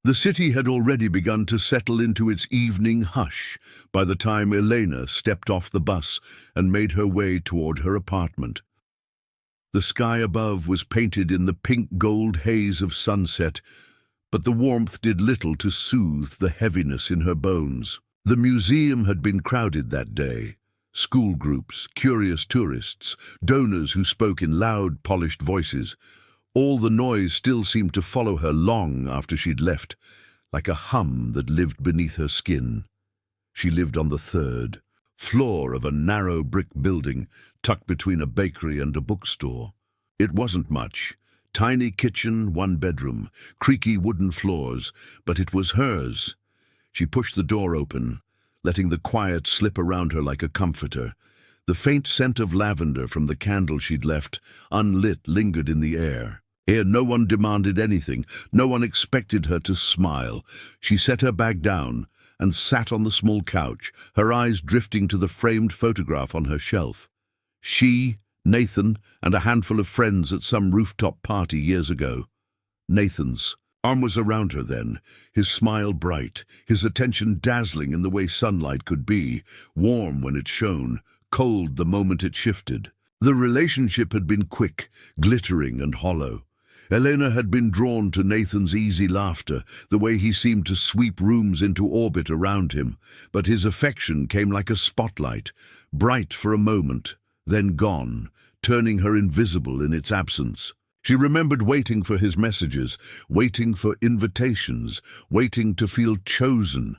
The city had already begun to settle into its evening hush by the time Elena stepped off the bus and made her way toward her apartment. The sky above was painted in the pink-gold haze of sunset, but the warmth did little to soothe the heaviness in her bones. The museum had been crowded that day. School groups, curious tourists, donors who spoke in loud, polished voices. All the noise still seemed to follow her long after she'd left, like a hum that lived beneath her skin. She lived on the third floor of a narrow brick building tucked between a bakery and a bookstore. It wasn't much. Tiny kitchen, one bedroom, creaky wooden floors, but it was hers. She pushed the door open, letting the quiet slip around her like a comforter. The faint scent of lavender from the candle she'd left unlit lingered in the air. Here no one demanded anything, no one expected her to smile. She set her bag down and sat on the small couch, her eyes drifting to the framed photograph on her shelf. She, Nathan, and a handful of friends at some rooftop party years ago. Nathan's arm was around her then, his smile bright, his attention dazzling in the way sunlight could be, warm when it shone, cold the moment it shifted. The relationship had been quick, glittering and hollow. Elena had been drawn to Nathan's easy laughter, the way he seemed to sweep rooms into orbit around him, but his affection came like a spotlight, bright for a moment, then gone, turning her invisible in its absence. She remembered waiting for his messages, waiting for invitations, waiting to feel chosen.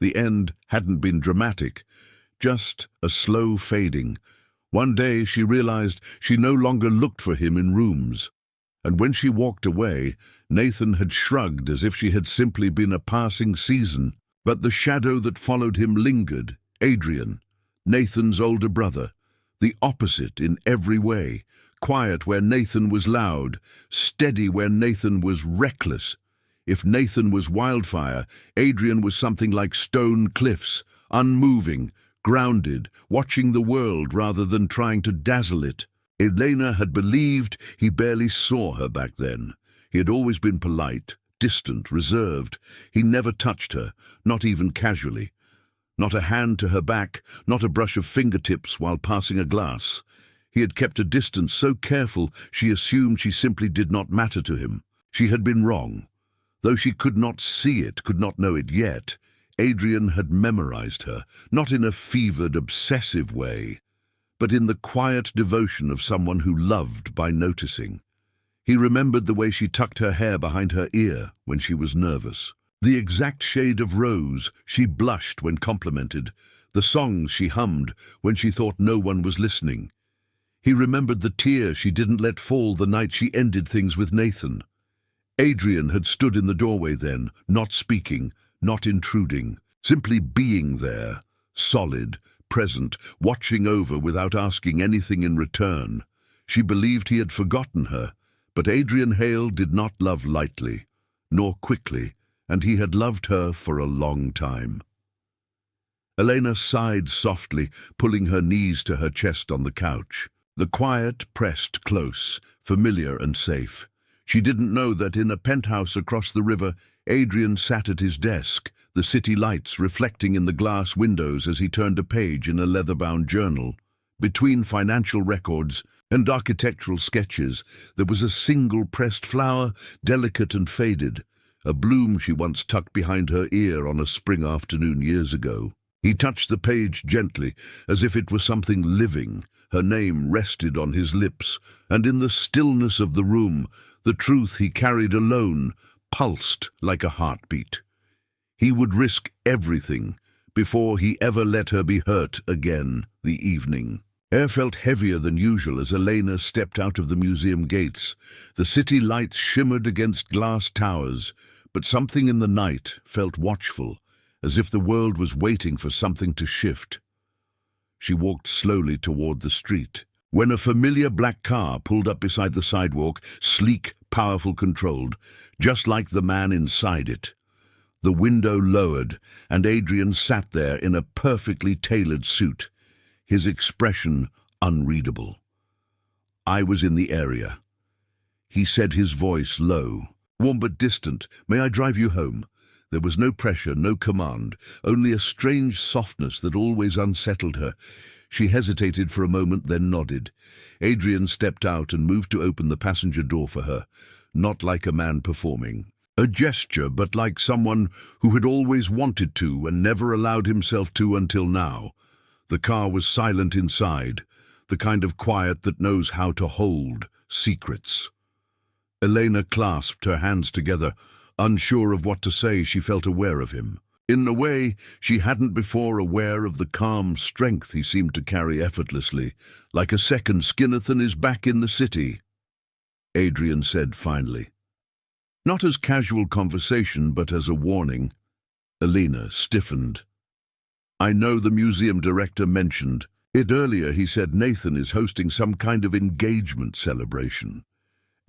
The end hadn't been dramatic, just a slow fading. One day she realized she no longer looked for him in rooms. And when she walked away, Nathan had shrugged as if she had simply been a passing season. But the shadow that followed him lingered. Adrian, Nathan's older brother, the opposite in every way. Quiet where Nathan was loud, steady where Nathan was reckless. If Nathan was wildfire, Adrian was something like stone cliffs, unmoving, grounded, watching the world rather than trying to dazzle it. Elena had believed he barely saw her back then. He had always been polite, distant, reserved. He never touched her, not even casually. Not a hand to her back, not a brush of fingertips while passing a glass. He had kept a distance so careful she assumed she simply did not matter to him. She had been wrong. Though she could not see it, could not know it yet, Adrian had memorized her, not in a fevered, obsessive way, but in the quiet devotion of someone who loved by noticing. He remembered the way she tucked her hair behind her ear when she was nervous, the exact shade of rose she blushed when complimented, the songs she hummed when she thought no one was listening. He remembered the tear she didn't let fall the night she ended things with Nathan. Adrian had stood in the doorway then, not speaking, not intruding, simply being there, solid, present, watching over without asking anything in return. She believed he had forgotten her, but Adrian Hale did not love lightly, nor quickly, and he had loved her for a long time. Elena sighed softly, pulling her knees to her chest on the couch. The quiet pressed close, familiar and safe. She didn't know that in a penthouse across the river, Adrian sat at his desk, the city lights reflecting in the glass windows as he turned a page in a leather-bound journal. Between financial records and architectural sketches, there was a single pressed flower, delicate and faded, a bloom she once tucked behind her ear on a spring afternoon years ago. He touched the page gently, as if it were something living. Her name rested on his lips, and in the stillness of the room, the truth he carried alone pulsed like a heartbeat. He would risk everything before he ever let her be hurt again the evening. Air felt heavier than usual as Elena stepped out of the museum gates. The city lights shimmered against glass towers, but something in the night felt watchful, as if the world was waiting for something to shift. She walked slowly toward the street, when a familiar black car pulled up beside the sidewalk, sleek, powerful, controlled, just like the man inside it. The window lowered, and Adrian sat there in a perfectly tailored suit, his expression unreadable. "I was in the area," he said, his voice low. Warm but distant. May I drive you home? There was no pressure, no command, only a strange softness that always unsettled her. She hesitated for a moment, then nodded. Adrian stepped out and moved to open the passenger door for her, not like a man performing a gesture, but like someone who had always wanted to and never allowed himself to until now. The car was silent inside, the kind of quiet that knows how to hold secrets. Elena clasped her hands together, unsure of what to say. She felt aware of him. In a way she hadn't before, aware of the calm strength he seemed to carry effortlessly, like a second Skinnathan is back in the city. Adrian said finally. Not as casual conversation, but as a warning. Elena stiffened. I know the museum director mentioned it earlier. He said Nathan is hosting some kind of engagement celebration.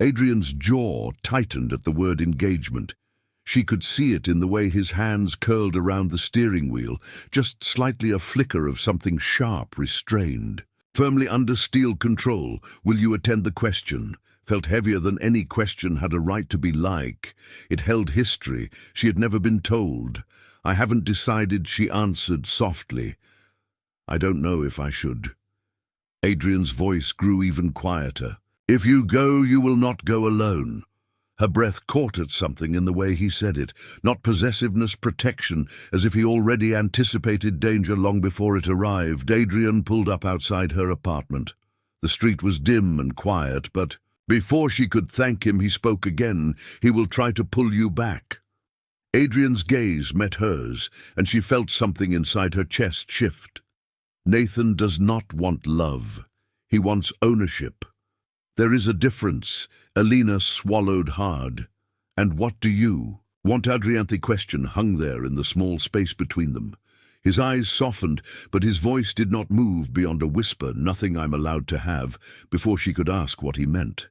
Adrian's jaw tightened at the word engagement. She could see it in the way his hands curled around the steering wheel, just slightly a flicker of something sharp, restrained. Firmly under steel control. Will you attend the question? Felt heavier than any question had a right to be like. It held history she had never been told. I haven't decided, she answered softly. I don't know if I should. Adrian's voice grew even quieter. If you go, you will not go alone. Her breath caught at something in the way he said it, not possessiveness, protection, as if he already anticipated danger long before it arrived. Adrian pulled up outside her apartment. The street was dim and quiet, but before she could thank him, he spoke again. He will try to pull you back. Adrian's gaze met hers, and she felt something inside her chest shift. Nathan does not want love. He wants ownership. There is a difference. Elena swallowed hard. And what do you want? Adrian, the question hung there in the small space between them. His eyes softened, but his voice did not move beyond a whisper. Nothing I'm allowed to have, before she could ask what he meant.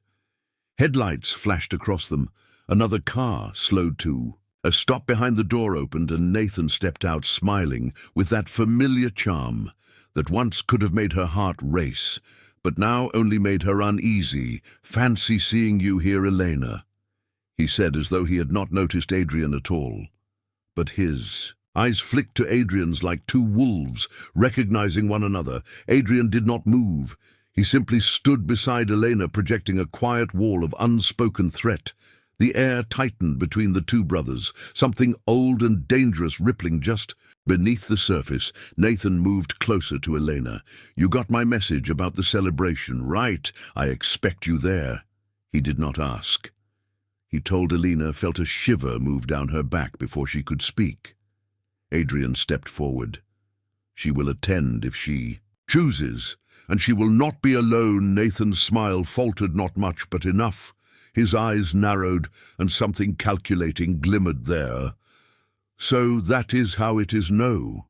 Headlights flashed across them. Another car slowed to. A stop behind the door opened, and Nathan stepped out, smiling with that familiar charm that once could have made her heart race, but now only made her uneasy. Fancy seeing you here, Elena, he said, as though he had not noticed Adrian at all. But his eyes flicked to Adrian's like two wolves, recognizing one another. Adrian did not move. He simply stood beside Elena, projecting a quiet wall of unspoken threat. The air tightened between the two brothers, something old and dangerous rippling just beneath the surface. Nathan moved closer to Elena. You got my message about the celebration, right? I expect you there. He did not ask. He told Elena, felt a shiver move down her back before she could speak. Adrian stepped forward. She will attend if she chooses, and she will not be alone. Nathan's smile faltered, not much, but enough. His eyes narrowed, and something calculating glimmered there. So that is how it is, no?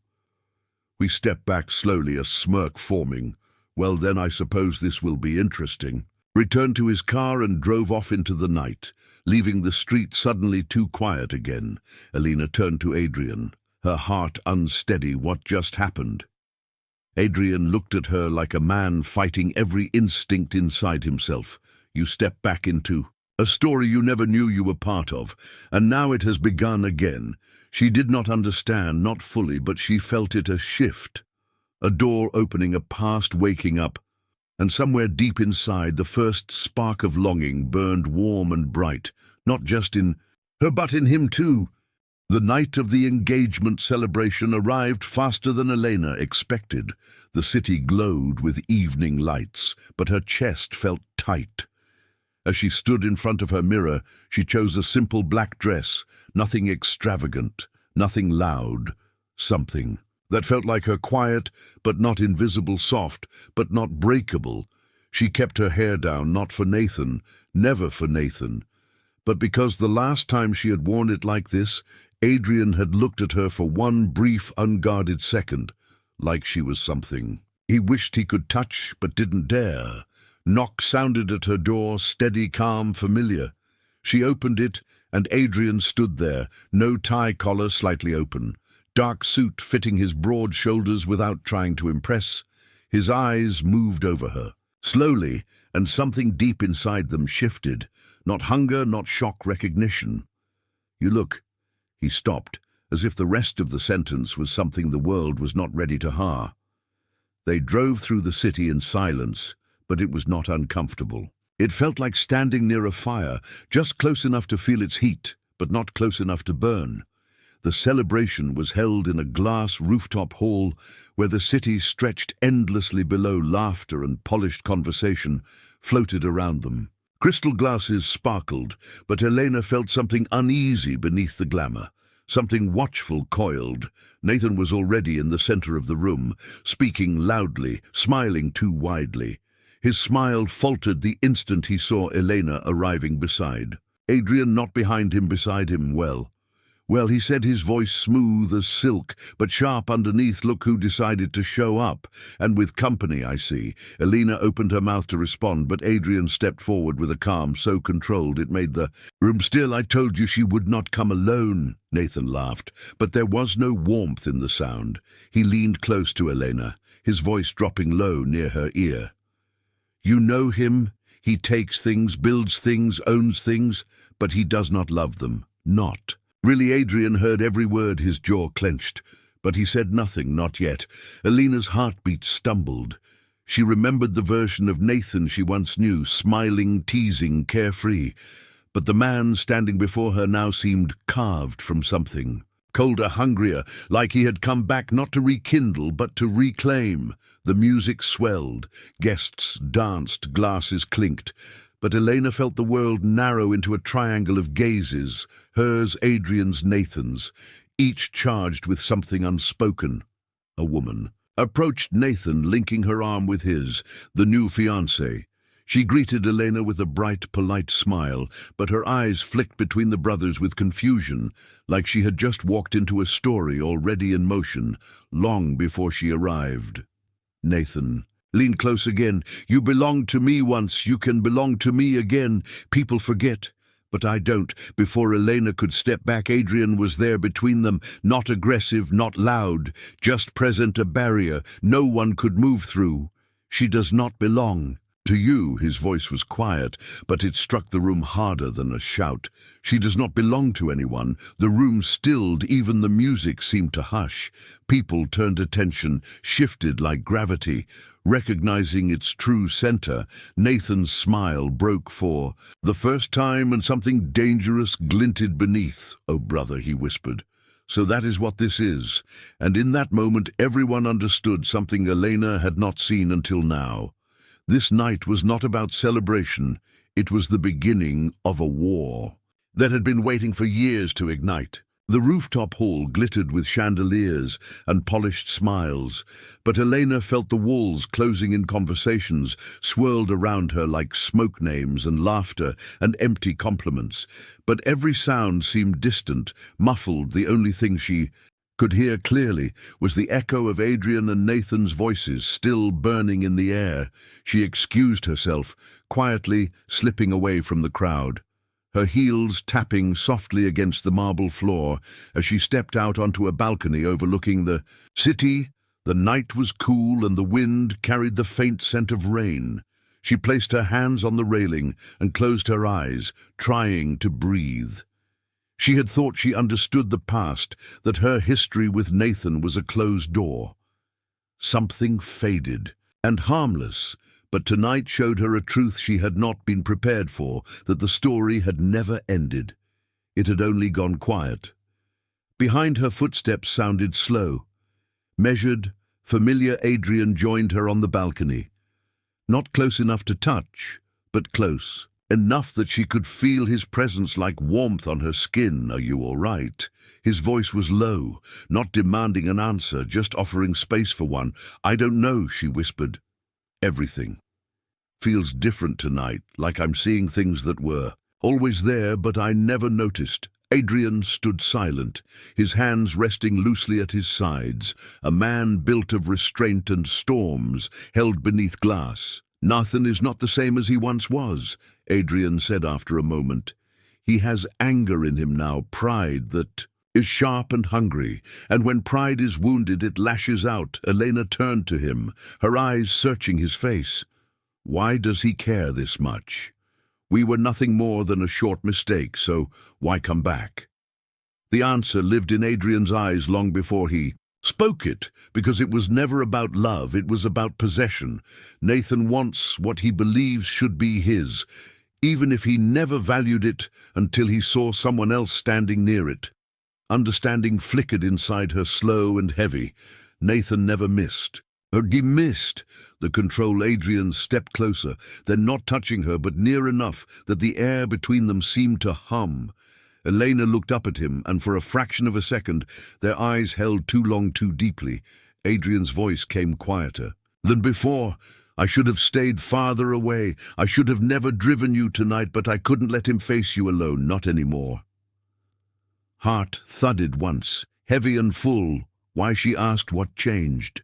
We stepped back slowly, a smirk forming. Well, then I suppose this will be interesting. Returned to his car and drove off into the night, leaving the street suddenly too quiet again. Elena turned to Adrian, her heart unsteady. What just happened? Adrian looked at her like a man fighting every instinct inside himself. You step back into a story you never knew you were part of, and now it has begun again. She did not understand, not fully, but she felt it, a shift, a door opening, a past waking up, and somewhere deep inside the first spark of longing burned warm and bright, not just in her but in him too. The night of the engagement celebration arrived faster than Elena expected. The city glowed with evening lights, but her chest felt tight. As she stood in front of her mirror, she chose a simple black dress, nothing extravagant, nothing loud, something that felt like her, quiet but not invisible, soft but not breakable. She kept her hair down, not for Nathan, never for Nathan, but because the last time she had worn it like this, Adrian had looked at her for one brief, unguarded second, like she was something he wished he could touch but didn't dare. Knock sounded at her door, steady, calm, familiar. She opened it, and Adrian stood there, no tie collar, slightly open, dark suit fitting his broad shoulders without trying to impress. His eyes moved over her, slowly, and something deep inside them shifted. Not hunger, not shock recognition. You look. He stopped, as if the rest of the sentence was something the world was not ready to hear. They drove through the city in silence, but it was not uncomfortable. It felt like standing near a fire, just close enough to feel its heat, but not close enough to burn. The celebration was held in a glass rooftop hall where the city stretched endlessly below. Laughter and polished conversation floated around them. Crystal glasses sparkled, but Elena felt something uneasy beneath the glamour. Something watchful coiled. Nathan was already in the center of the room, speaking loudly, smiling too widely. His smile faltered the instant he saw Elena arriving beside. Adrian not behind him, beside him. Well, he said, his voice smooth as silk, but sharp underneath. Look who decided to show up. And with company, I see. Elena opened her mouth to respond, but Adrian stepped forward with a calm so controlled it made the room still. I told you she would not come alone, Nathan laughed, but there was no warmth in the sound. He leaned close to Elena, his voice dropping low near her ear. You know him. He takes things, builds things, owns things, but he does not love them. Not. Really, Adrian heard every word, his jaw clenched, but he said nothing, not yet. Elena's heartbeat stumbled. She remembered the version of Nathan she once knew, smiling, teasing, carefree. But the man standing before her now seemed carved from something. Colder, hungrier, like he had come back not to rekindle, but to reclaim. The music swelled, guests danced, glasses clinked. But Elena felt the world narrow into a triangle of gazes, hers, Adrian's, Nathan's, each charged with something unspoken. A woman approached Nathan, linking her arm with his, the new fiancé. She greeted Elena with a bright, polite smile, but her eyes flicked between the brothers with confusion, like she had just walked into a story already in motion, long before she arrived. Nathan leaned close again. You belonged to me once, you can belong to me again. People forget, but I don't. Before Elena could step back, Adrian was there between them, not aggressive, not loud, just present, a barrier no one could move through. She does not belong to you. His voice was quiet, but it struck the room harder than a shout. She does not belong to anyone. The room stilled, even the music seemed to hush. People turned attention, shifted like gravity. Recognizing its true center, Nathan's smile broke for the first time, and something dangerous glinted beneath. Oh, brother, he whispered. So that is what this is. And in that moment, everyone understood something Elena had not seen until now. This night was not about celebration. It was the beginning of a war that had been waiting for years to ignite. The rooftop hall glittered with chandeliers and polished smiles, but Elena felt the walls closing in. Conversations swirled around her like smoke, names and laughter and empty compliments. But every sound seemed distant, muffled. The only thing she could hear clearly was the echo of Adrian and Nathan's voices still burning in the air. She excused herself, quietly slipping away from the crowd, her heels tapping softly against the marble floor as she stepped out onto a balcony overlooking the city. The night was cool and the wind carried the faint scent of rain. She placed her hands on the railing and closed her eyes, trying to breathe. She had thought she understood the past, that her history with Nathan was a closed door. Something faded and harmless, but tonight showed her a truth she had not been prepared for, that the story had never ended. It had only gone quiet. Behind her, footsteps sounded slow, measured, familiar. Adrian joined her on the balcony. Not close enough to touch, but close. Enough that she could feel his presence like warmth on her skin. Are you all right? His voice was low, not demanding an answer, just offering space for one. I don't know, she whispered. Everything feels different tonight, like I'm seeing things that were always there, but I never noticed. Adrian stood silent, his hands resting loosely at his sides, a man built of restraint and storms, held beneath glass. Nathan is not the same as he once was, Adrian said after a moment. He has anger in him now, pride that is sharp and hungry, and when pride is wounded, it lashes out. Elena turned to him, her eyes searching his face. Why does he care this much? We were nothing more than a short mistake, so why come back? The answer lived in Adrian's eyes long before he spoke it, because it was never about love, it was about possession. Nathan wants what he believes should be his, even if he never valued it until he saw someone else standing near it. Understanding flickered inside her, slow and heavy. Nathan never missed. He missed the control. Adrian stepped closer, then not touching her, but near enough that the air between them seemed to hum. Elena looked up at him, and for a fraction of a second, their eyes held too long, too deeply. Adrian's voice came quieter than before. I should have stayed farther away. I should have never driven you tonight, but I couldn't let him face you alone, not anymore. Heart thudded once, heavy and full. Why, she asked, what changed?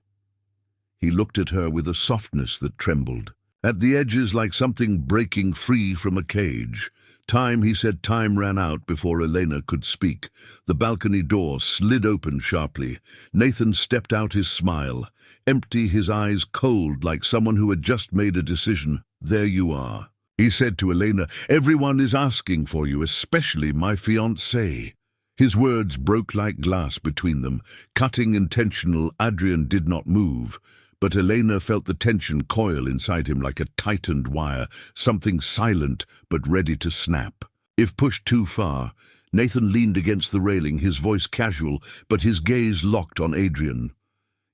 He looked at her with a softness that trembled. At the edges, like something breaking free from a cage. Time, he said, time ran out before Elena could speak. The balcony door slid open sharply. Nathan stepped out, his smile empty, his eyes cold, like someone who had just made a decision. There you are, he said to Elena. Everyone is asking for you, especially my fiancé. His words broke like glass between them, cutting, intentional. Adrian did not move, but Elena felt the tension coil inside him like a tightened wire, something silent but ready to snap. If pushed too far, Nathan leaned against the railing, his voice casual, but his gaze locked on Adrian.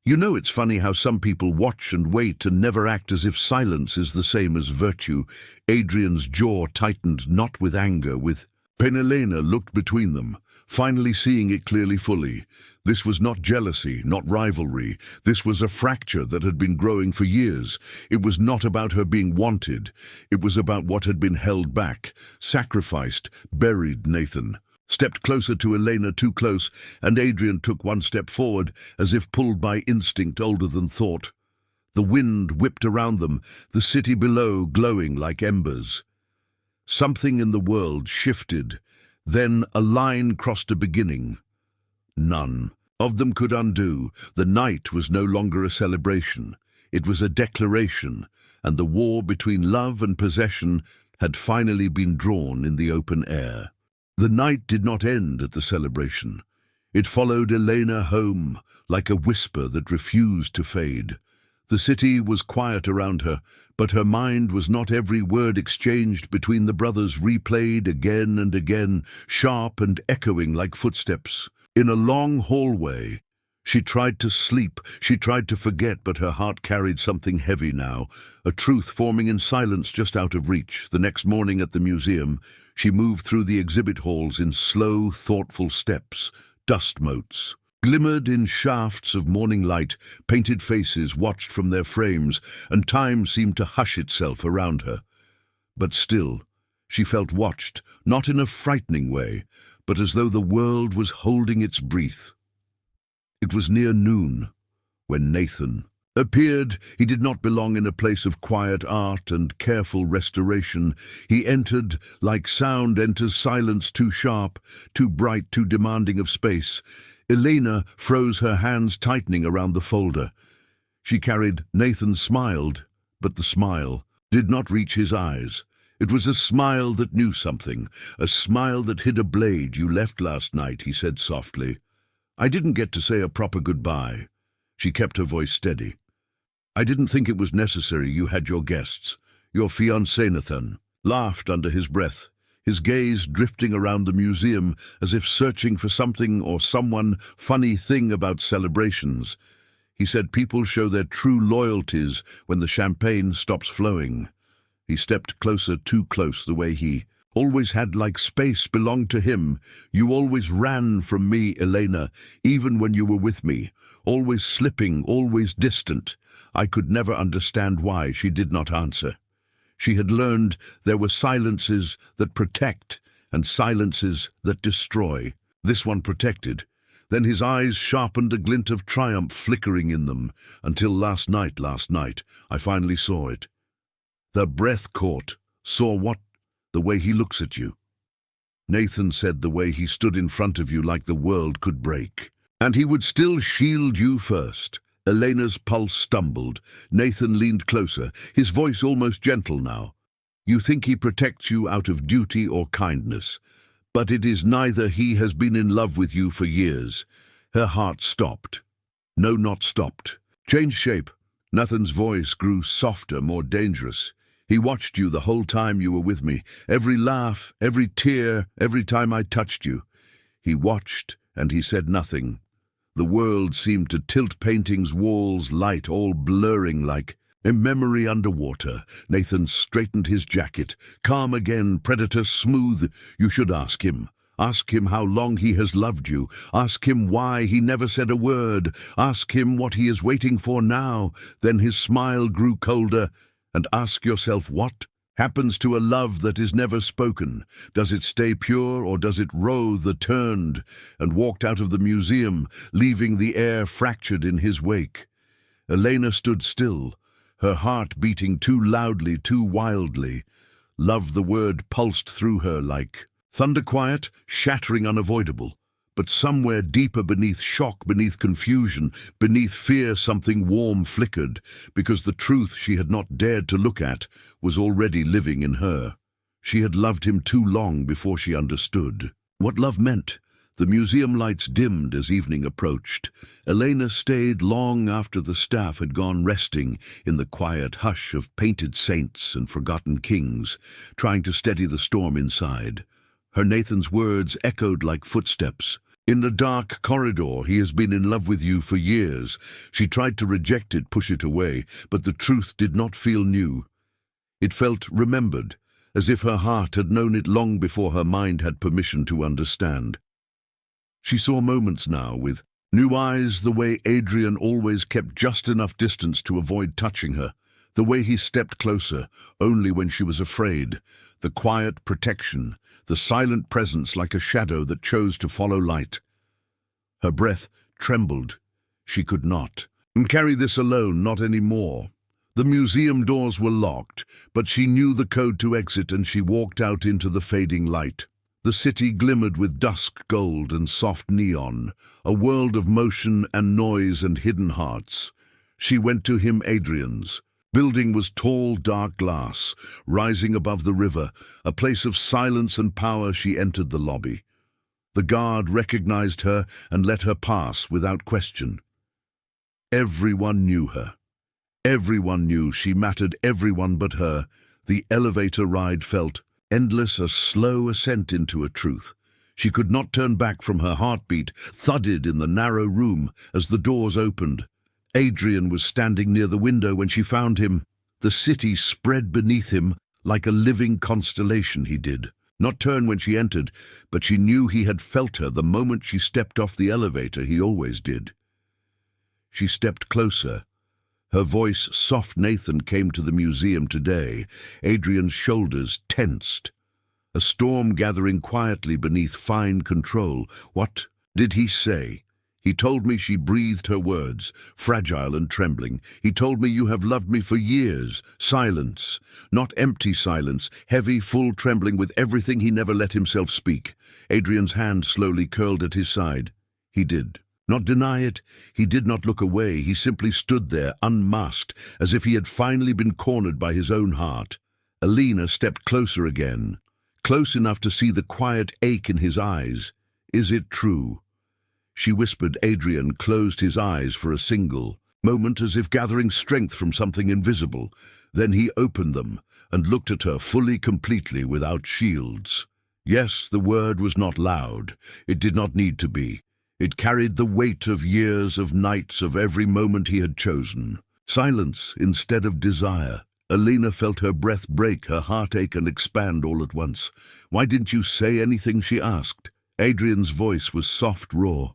You know, it's funny how some people watch and wait and never act, as if silence is the same as virtue. Adrian's jaw tightened, not with anger, with pain. Elena looked between them, finally seeing it clearly, fully. This was not jealousy, not rivalry. This was a fracture that had been growing for years. It was not about her being wanted. It was about what had been held back, sacrificed, buried. Nathan stepped closer to Elena, too close, and Adrian took one step forward, as if pulled by instinct older than thought. The wind whipped around them, the city below glowing like embers. Something in the world shifted. Then a line crossed a beginning. None of them could undo. The night was no longer a celebration. It was a declaration, and the war between love and possession had finally been drawn in the open air. The night did not end at the celebration. It followed Elena home like a whisper that refused to fade. The city was quiet around her, but her mind was not. Every word exchanged between the brothers replayed again and again, sharp and echoing like footsteps. In a long hallway, she tried to sleep, she tried to forget, but her heart carried something heavy now, a truth forming in silence just out of reach. The next morning at the museum, she moved through the exhibit halls in slow, thoughtful steps. Dust motes glimmered in shafts of morning light, painted faces watched from their frames, and time seemed to hush itself around her. But still, she felt watched, not in a frightening way, but as though the world was holding its breath. It was near noon when Nathan appeared. He did not belong in a place of quiet art and careful restoration. He entered like sound enters silence, too sharp, too bright, too demanding of space. Elena froze, her hands tightening around the folder. She carried. Nathan smiled, but the smile did not reach his eyes. It was a smile that knew something, a smile that hid a blade. You left last night, he said softly. I didn't get to say a proper goodbye. She kept her voice steady. I didn't think it was necessary. You had your guests. Your fiancé. Nathan laughed under his breath, his gaze drifting around the museum as if searching for something or someone. Funny thing about celebrations, he said, people show their true loyalties when the champagne stops flowing. He stepped closer, too close, the way he always had, like space belonged to him. You always ran from me, Elena, even when you were with me, always slipping, always distant. I could never understand why. She did not answer. She had learned there were silences that protect and silences that destroy. This one protected. Then his eyes sharpened, a glint of triumph flickering in them. Until last night, I finally saw it. The breath caught. Saw what? The way he looks at you. Nathan said, the way he stood in front of you like the world could break. And he would still shield you first. Elena's pulse stumbled. Nathan leaned closer, his voice almost gentle now. You think he protects you out of duty or kindness, but it is neither. He has been in love with you for years." Her heart stopped. No, not stopped. Changed shape. Nathan's voice grew softer, more dangerous. "He watched you the whole time you were with me. Every laugh, every tear, every time I touched you. He watched, and he said nothing. The world seemed to tilt, paintings, walls, light, all blurring like a memory underwater." Nathan straightened his jacket. Calm again, predator smooth. "You should ask him. Ask him how long he has loved you. Ask him why he never said a word. Ask him what he is waiting for now." Then his smile grew colder. "And ask yourself what happens to a love that is never spoken? Does it stay pure, or does it row the turned?" And walked out of the museum, leaving the air fractured in his wake. Elena stood still, her heart beating too loudly, too wildly. Love, the word pulsed through her like thunder, quiet, shattering, unavoidable. But somewhere deeper, beneath shock, beneath confusion, beneath fear, something warm flickered, because the truth she had not dared to look at was already living in her. She had loved him too long before she understood what love meant. The museum lights dimmed as evening approached. Elena stayed long after the staff had gone resting in the quiet hush of painted saints and forgotten kings, trying to steady the storm inside. Her Nathan's words echoed like footsteps. "In the dark corridor, he has been in love with you for years." She tried to reject it, push it away, but the truth did not feel new. It felt remembered, as if her heart had known it long before her mind had permission to understand. She saw moments now with new eyes, the way Adrian always kept just enough distance to avoid touching her, the way he stepped closer only when she was afraid, the quiet protection, the silent presence like a shadow that chose to follow light. Her breath trembled. She could not carry this alone, not anymore. The museum doors were locked, but she knew the code to exit, and she walked out into the fading light. The city glimmered with dusk gold and soft neon, a world of motion and noise and hidden hearts. She went to him, Adrian's. Building was tall, dark glass, rising above the river, a place of silence and power. She entered the lobby. The guard recognized her and let her pass without question. Everyone knew her. Everyone knew she mattered, everyone but her. The elevator ride felt endless, a slow ascent into a truth. She could not turn back from her heartbeat, thudded in the narrow room as the doors opened. Adrian was standing near the window when she found him. The city spread beneath him like a living constellation. He did not turn when she entered, but she knew he had felt her the moment she stepped off the elevator. He always did. She stepped closer. Her voice soft. "Nathan came to the museum today." Adrian's shoulders tensed. A storm gathering quietly beneath fine control. "What did he say?" "He told me," she breathed her words, fragile and trembling. "He told me you have loved me for years." Silence. Not empty silence, heavy, full, trembling with everything. He never let himself speak. Adrian's hand slowly curled at his side. He did not deny it. He did not look away. He simply stood there, unmasked, as if he had finally been cornered by his own heart. Elena stepped closer again, close enough to see the quiet ache in his eyes. "Is it true?" she whispered. Adrian closed his eyes for a single moment, as if gathering strength from something invisible. Then he opened them and looked at her fully, completely, without shields. Yes, the word was not loud. It did not need to be. It carried the weight of years, of nights, of every moment he had chosen. Silence instead of desire. Elena felt her breath break, her heart ache and expand all at once. "Why didn't you say anything?" she asked. Adrian's voice was soft, raw.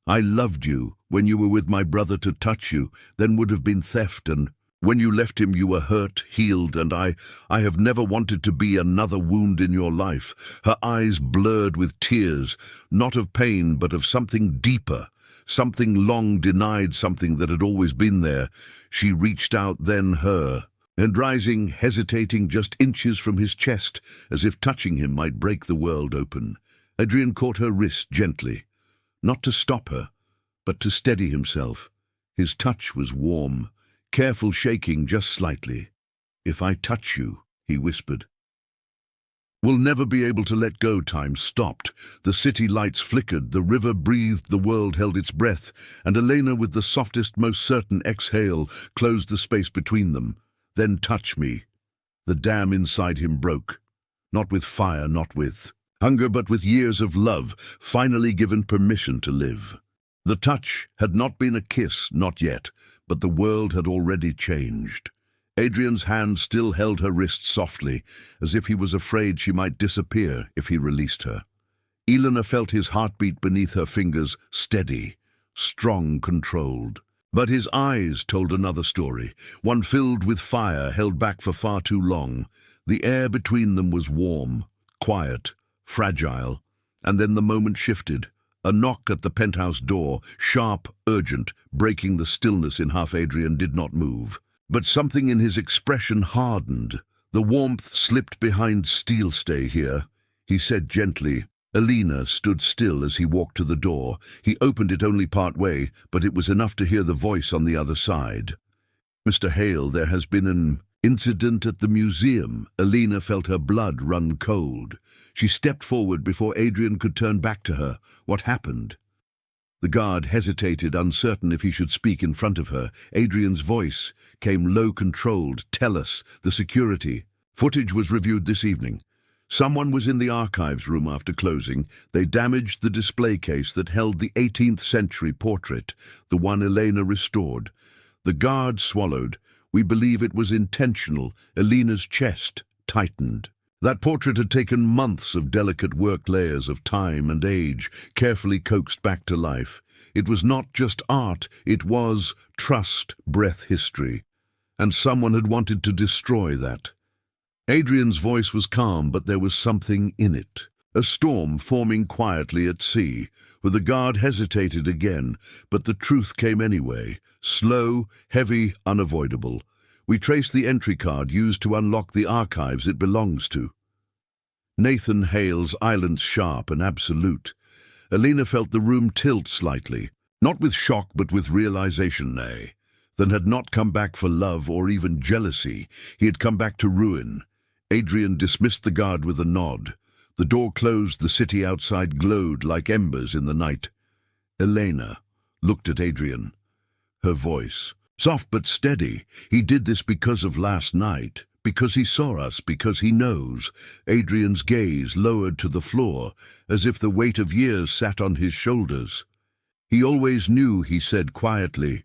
"I loved you when you were with my brother. To touch you then would have been theft, and when you left him you were hurt, healed, and I have never wanted to be another wound in your life." Her eyes blurred with tears, not of pain but of something deeper, something long denied, something that had always been there. She reached out, then her, and rising, hesitating just inches from his chest, as if touching him might break the world open. Adrian caught her wrist gently, not to stop her, but to steady himself. His touch was warm, careful, shaking just slightly. "If I touch you," he whispered. "We'll never be able to let go." Time stopped. The city lights flickered, the river breathed, the world held its breath, and Elena, with the softest, most certain exhale, closed the space between them. "Then touch me." The dam inside him broke. Not with fire, not with hunger, but with years of love, finally given permission to live. The touch had not been a kiss, not yet, but the world had already changed. Adrian's hand still held her wrist softly, as if he was afraid she might disappear if he released her. Elena felt his heartbeat beneath her fingers, steady, strong, controlled. But his eyes told another story, one filled with fire, held back for far too long. The air between them was warm, quiet, fragile, and then the moment shifted. A knock at the penthouse door, sharp, urgent, breaking the stillness in half. Adrian did not move. But something in his expression hardened. The warmth slipped behind. "Steel, stay here," he said gently. Elena stood still as he walked to the door. He opened it only part way, but it was enough to hear the voice on the other side. "Mr. Hale, there has been an incident at the museum." Elena felt her blood run cold. She stepped forward before Adrian could turn back to her. "What happened?" The guard hesitated, uncertain if he should speak in front of her. Adrian's voice came low, controlled. "Tell us, the security." "Footage was reviewed this evening. Someone was in the archives room after closing. They damaged the display case that held the 18th century portrait, the one Elena restored." The guard swallowed. "We believe it was intentional." Elena's chest tightened. That portrait had taken months of delicate work, layers of time and age, carefully coaxed back to life. It was not just art, it was trust, breath, history. And someone had wanted to destroy that. Adrian's voice was calm, but there was something in it. A storm forming quietly at sea, where the guard hesitated again, but the truth came anyway. Slow, heavy, unavoidable. "We traced the entry card used to unlock the archives it belongs to." Nathan Hale's island, sharp and absolute. Elena felt the room tilt slightly, not with shock but with realization. Nay, then had not come back for love or even jealousy. He had come back to ruin. Adrian dismissed the guard with a nod. The door closed, the city outside glowed like embers in the night. Elena looked at Adrian. Her voice, soft but steady. "He did this because of last night, because he saw us, because he knows." Adrian's gaze lowered to the floor, as if the weight of years sat on his shoulders. "He always knew," he said quietly.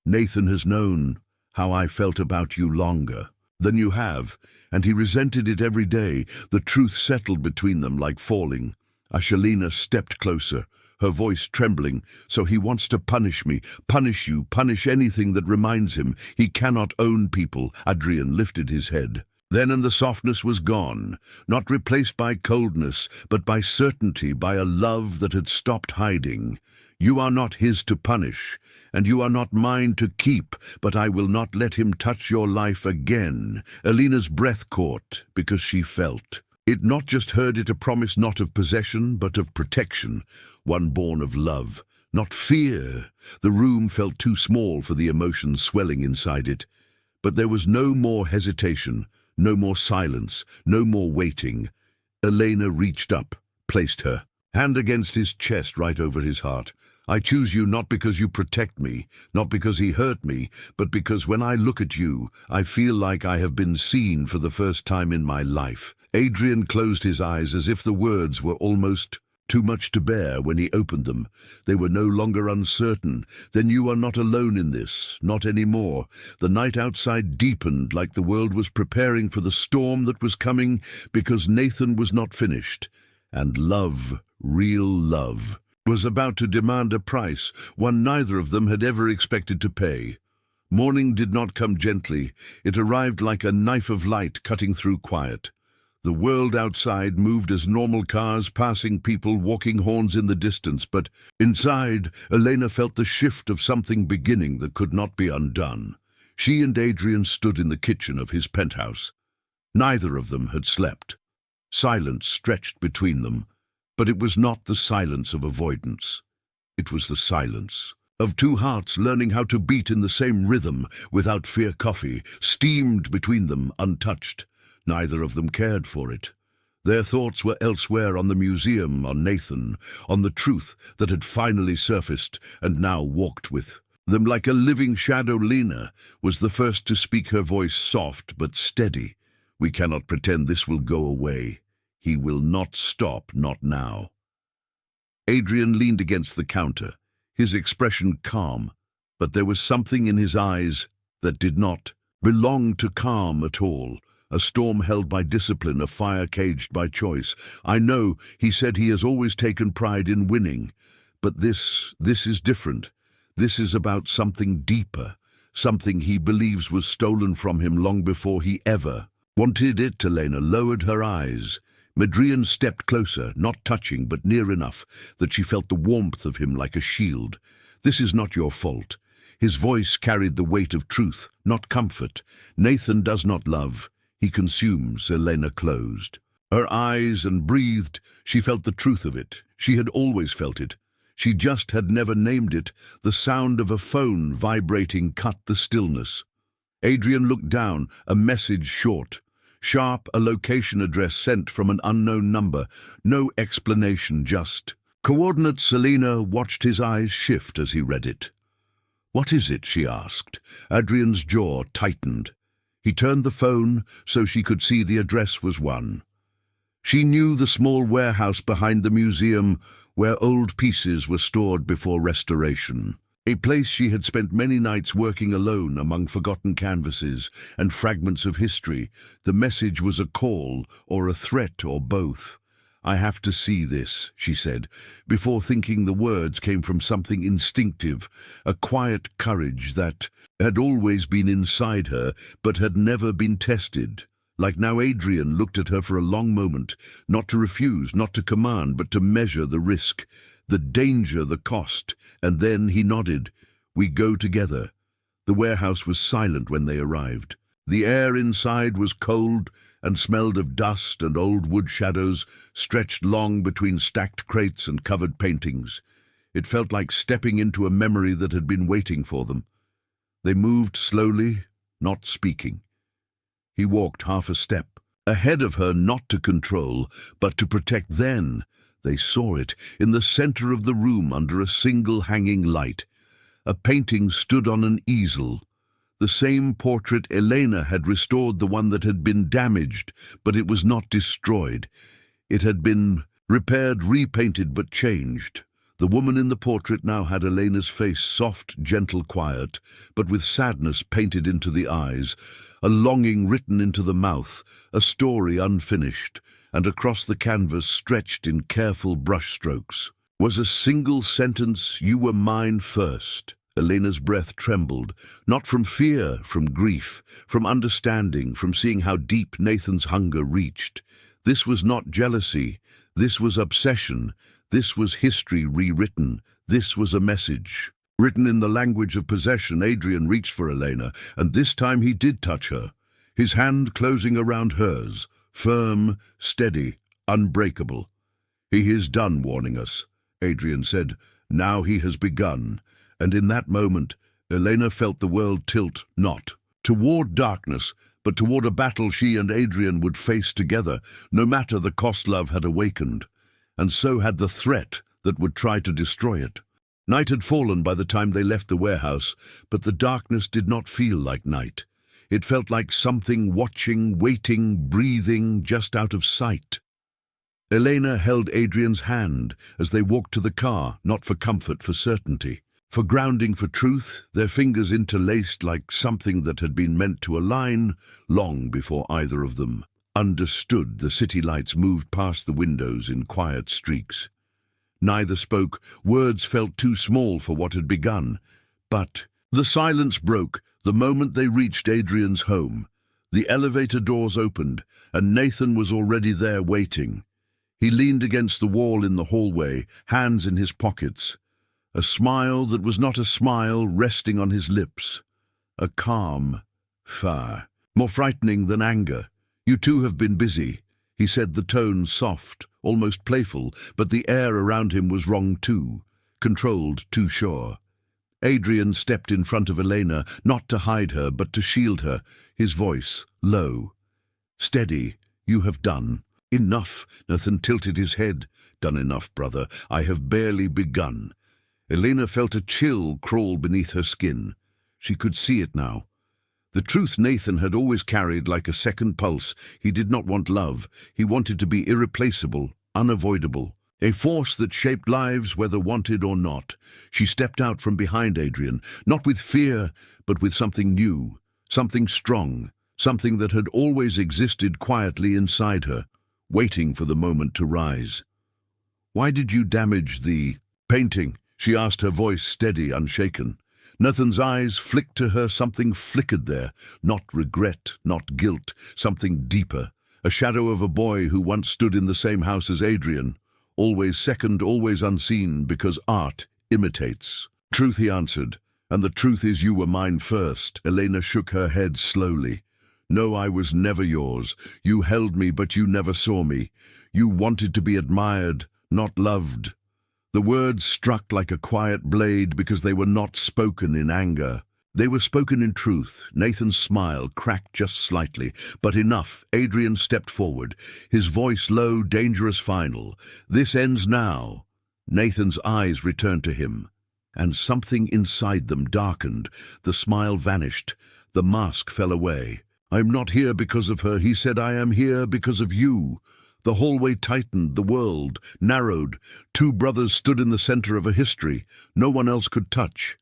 "Nathan has known how I felt about you longer than you have, and he resented it every day." The truth settled between them like falling. Elena stepped closer, her voice trembling. "So he wants to punish me, punish you, punish anything that reminds him. He cannot own people." Adrian lifted his head. Then, and the softness was gone, not replaced by coldness, but by certainty, by a love that had stopped hiding. "You are not his to punish, and you are not mine to keep, but I will not let him touch your life again." Elena's breath caught, because she felt. It not just heard it, a promise not of possession, but of protection, one born of love, not fear. The room felt too small for the emotions swelling inside it. But there was no more hesitation, no more silence, no more waiting. Elena reached up, placed her hand against his chest, right over his heart. "I choose you not because you protect me, not because he hurt me, but because when I look at you, I feel like I have been seen for the first time in my life." Adrian closed his eyes as if the words were almost too much to bear. When he opened them, they were no longer uncertain. "Then you are not alone in this, not anymore." The night outside deepened, like the world was preparing for the storm that was coming, because Nathan was not finished. And love, real love, was about to demand a price, one neither of them had ever expected to pay. Morning did not come gently. It arrived like a knife of light cutting through quiet. The world outside moved as normal cars, passing people, walking horns in the distance, but inside, Elena felt the shift of something beginning that could not be undone. She and Adrian stood in the kitchen of his penthouse. Neither of them had slept. Silence stretched between them, but it was not the silence of avoidance. It was the silence of two hearts learning how to beat in the same rhythm without fear. Coffee steamed between them, untouched. Neither of them cared for it. Their thoughts were elsewhere, on the museum, on Nathan, on the truth that had finally surfaced and now walked with them like a living shadow. Lena was the first to speak, her voice soft but steady. "We cannot pretend this will go away. He will not stop, not now." Adrian leaned against the counter, his expression calm, but there was something in his eyes that did not belong to calm at all. A storm held by discipline, a fire caged by choice. "I know," he said, "he has always taken pride in winning. But this is different. This is about something deeper, something he believes was stolen from him long before he ever wanted it." Elena lowered her eyes. Adrian stepped closer, not touching, but near enough that she felt the warmth of him like a shield. "This is not your fault." His voice carried the weight of truth, not comfort. "Nathan does not love. He consumes." Elena closed her eyes and breathed. She felt the truth of it. She had always felt it. She just had never named it. The sound of a phone vibrating cut the stillness. Adrian looked down, a message short, sharp, a location address sent from an unknown number. No explanation, just coordinates. Elena watched his eyes shift as he read it. "What is it?" she asked. Adrian's jaw tightened. He turned the phone so she could see the address was one. She knew the small warehouse behind the museum where old pieces were stored before restoration. A place she had spent many nights working alone among forgotten canvases and fragments of history. The message was a call or a threat or both. "I have to see this," she said. Before thinking, the words came from something instinctive, a quiet courage that had always been inside her but had never been tested. Like now, Adrian looked at her for a long moment, not to refuse, not to command, but to measure the risk, the danger, the cost, and then he nodded. "We go together." The warehouse was silent when they arrived. The air inside was cold and smelled of dust and old wood shadows stretched long between stacked crates and covered paintings. It felt like stepping into a memory that had been waiting for them. They moved slowly, not speaking. He walked half a step ahead of her, not to control, but to protect. Then they saw it, in the center of the room under a single hanging light. A painting stood on an easel. The same portrait Elena had restored, the one that had been damaged, but it was not destroyed. It had been repaired, repainted, but changed. The woman in the portrait now had Elena's face, soft, gentle, quiet, but with sadness painted into the eyes, a longing written into the mouth, a story unfinished, and across the canvas, stretched in careful brushstrokes, was a single sentence: "You were mine first." Elena's breath trembled, not from fear, from grief, from understanding, from seeing how deep Nathan's hunger reached. This was not jealousy, this was obsession, this was history rewritten, this was a message. Written in the language of possession. Adrian reached for Elena, and this time he did touch her, his hand closing around hers, firm, steady, unbreakable. "He is done warning us," Adrian said. "Now he has begun." And in that moment, Elena felt the world tilt, not toward darkness, but toward a battle she and Adrian would face together, no matter the cost. Love had awakened, and so had the threat that would try to destroy it. Night had fallen by the time they left the warehouse, but the darkness did not feel like night. It felt like something watching, waiting, breathing, just out of sight. Elena held Adrian's hand as they walked to the car, not for comfort, for certainty, for grounding, for truth, their fingers interlaced like something that had been meant to align long before either of them understood. The city lights moved past the windows in quiet streaks. Neither spoke. Words felt too small for what had begun. But the silence broke the moment they reached Adrian's home. The elevator doors opened, and Nathan was already there waiting. He leaned against the wall in the hallway, hands in his pockets. A smile that was not a smile resting on his lips. A calm, far more frightening than anger. "You two have been busy," he said, the tone soft, almost playful, but the air around him was wrong too, controlled, too sure. Adrian stepped in front of Elena, not to hide her, but to shield her, his voice low. Steady, you have done. Enough, Nathan tilted his head. Done enough, brother. I have barely begun. Elena felt a chill crawl beneath her skin. She could see it now. The truth Nathan had always carried like a second pulse. He did not want love. He wanted to be irreplaceable, unavoidable. A force that shaped lives whether wanted or not. She stepped out from behind Adrian, not with fear, but with something new, something strong, something that had always existed quietly inside her, waiting for the moment to rise. "Why did you damage the painting?" she asked, her voice steady, unshaken. Nathan's eyes flicked to her. Something flickered there, not regret, not guilt, something deeper, a shadow of a boy who once stood in the same house as Adrian. Always second, always unseen, because art imitates. "Truth," he answered, "and the truth is you were mine first." Elena shook her head slowly. "No, I was never yours. You held me, but you never saw me. You wanted to be admired, not loved." The words struck like a quiet blade because they were not spoken in anger. They were spoken in truth. Nathan's smile cracked just slightly, but enough. Adrian stepped forward, his voice low, dangerous, final. "This ends now." Nathan's eyes returned to him, and something inside them darkened. The smile vanished. The mask fell away. "I'm not here because of her," he said. "I am here because of you." The hallway tightened, the world narrowed. Two brothers stood in the center of a history no one else could touch.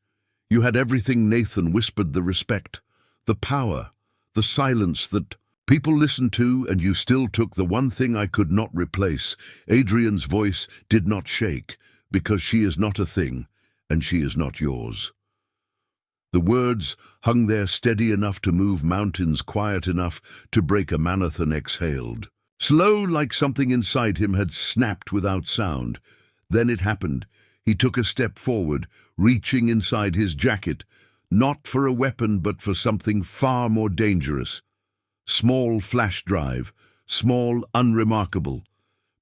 "You had everything," Nathan whispered, "the respect, the power, the silence that people listened to, and you still took the one thing I could not replace." Adrian's voice did not shake, "because she is not a thing, and she is not yours." The words hung there, steady enough to move mountains, quiet enough to break a marathon. Exhaled. Slow, like something inside him had snapped without sound. Then it happened. He took a step forward, reaching inside his jacket, not for a weapon but for something far more dangerous. Small flash drive, small, unremarkable.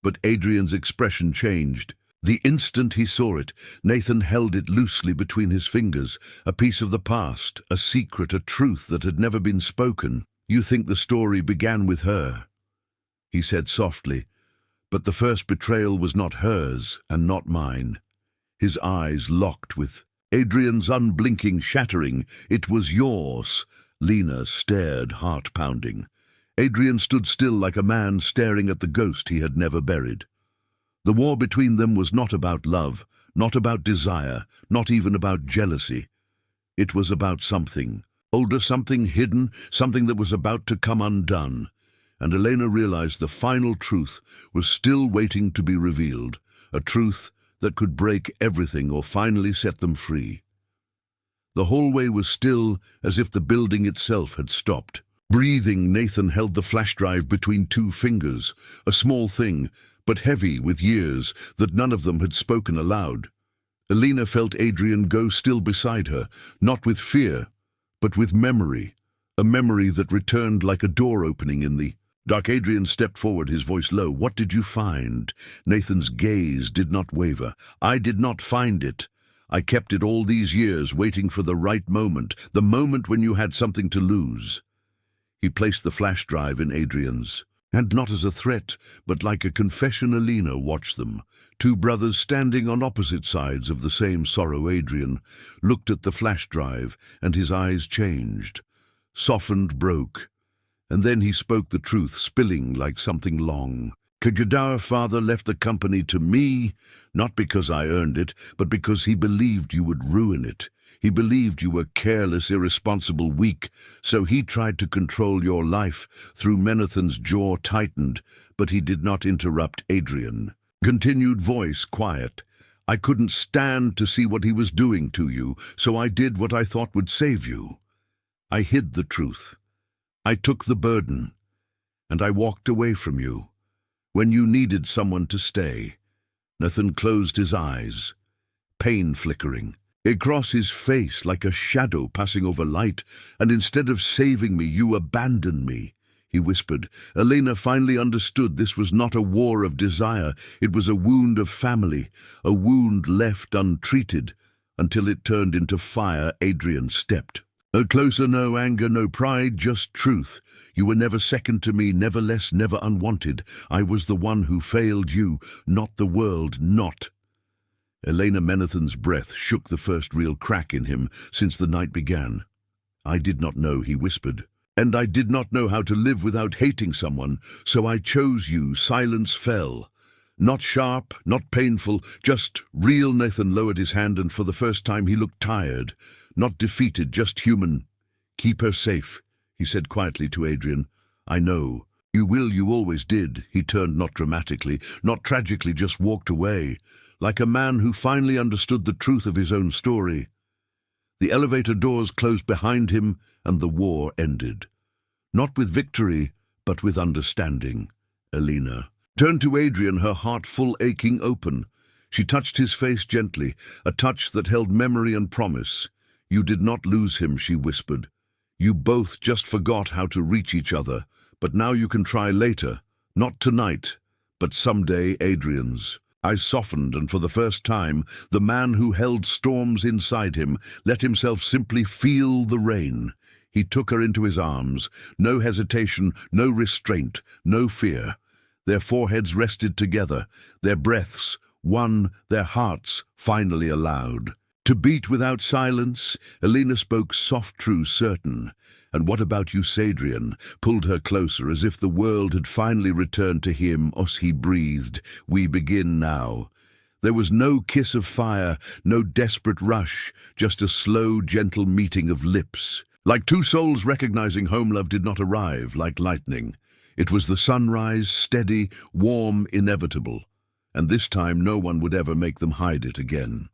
But Adrian's expression changed. The instant he saw it, Nathan held it loosely between his fingers, a piece of the past, a secret, a truth that had never been spoken. "You think the story began with her," he said softly, "but the first betrayal was not hers and not mine." His eyes locked with Adrian's, unblinking, shattering. "It was yours." Lena stared, heart-pounding. Adrian stood still like a man staring at the ghost he had never buried. The war between them was not about love, not about desire, not even about jealousy. It was about something older, something hidden, something that was about to come undone. And Elena realized the final truth was still waiting to be revealed, a truth that could break everything or finally set them free. The hallway was still, as if the building itself had stopped. Breathing, Nathan held the flash drive between two fingers, a small thing, but heavy with years that none of them had spoken aloud. Elena felt Adrian go still beside her, not with fear, but with memory, a memory that returned like a door opening in the dark. Adrian stepped forward, his voice low. "What did you find?" Nathan's gaze did not waver. "I did not find it. I kept it all these years, waiting for the right moment, the moment when you had something to lose." He placed the flash drive in Adrian's, and not as a threat, but like a confession. Elena watched them, two brothers standing on opposite sides of the same sorrow. Adrian looked at the flash drive, and his eyes changed, softened, broke. And then he spoke the truth, spilling like something long. "Your father left the company to me, not because I earned it, but because he believed you would ruin it. He believed you were careless, irresponsible, weak, so he tried to control your life." Through Menathan's jaw tightened, but he did not interrupt. Adrian continued, voice quiet. "I couldn't stand to see what he was doing to you, so I did what I thought would save you. I hid the truth. I took the burden, and I walked away from you when you needed someone to stay." Nathan closed his eyes, pain flickering across his face like a shadow passing over light. "And instead of saving me, you abandoned me," he whispered. Elena finally understood this was not a war of desire. It was a wound of family, a wound left untreated until it turned into fire. Adrian stepped Closer, no anger, no pride, just truth. You were never second to me, never less, never unwanted. I was the one who failed you, not the world, not. Elena Menathan's breath shook the first real crack in him since the night began. I did not know, he whispered. And I did not know how to live without hating someone, so I chose you. Silence fell. Not sharp, not painful, just real. Nathan lowered his hand, and for the first time he looked tired. Not defeated, just human. Keep her safe, he said quietly to Adrian. I know. You will, you always did. He turned, not dramatically, not tragically, just walked away, like a man who finally understood the truth of his own story. The elevator doors closed behind him, and the war ended. Not with victory, but with understanding. Elena turned to Adrian, her heart full, aching open. She touched his face gently, a touch that held memory and promise. You did not lose him, she whispered. You both just forgot how to reach each other, but now you can try later. Not tonight, but someday. Adrian's eyes softened, and for the first time, the man who held storms inside him let himself simply feel the rain. He took her into his arms. No hesitation, no restraint, no fear. Their foreheads rested together, their breaths one, their hearts finally allowed to beat without silence. Elena spoke soft, true, certain. And what about you, Adrian? Pulled her closer, as if the world had finally returned to him. Os, he breathed. We begin now. There was no kiss of fire, no desperate rush, just a slow, gentle meeting of lips. Like two souls recognizing home, love did not arrive like lightning. It was the sunrise, steady, warm, inevitable. And this time no one would ever make them hide it again.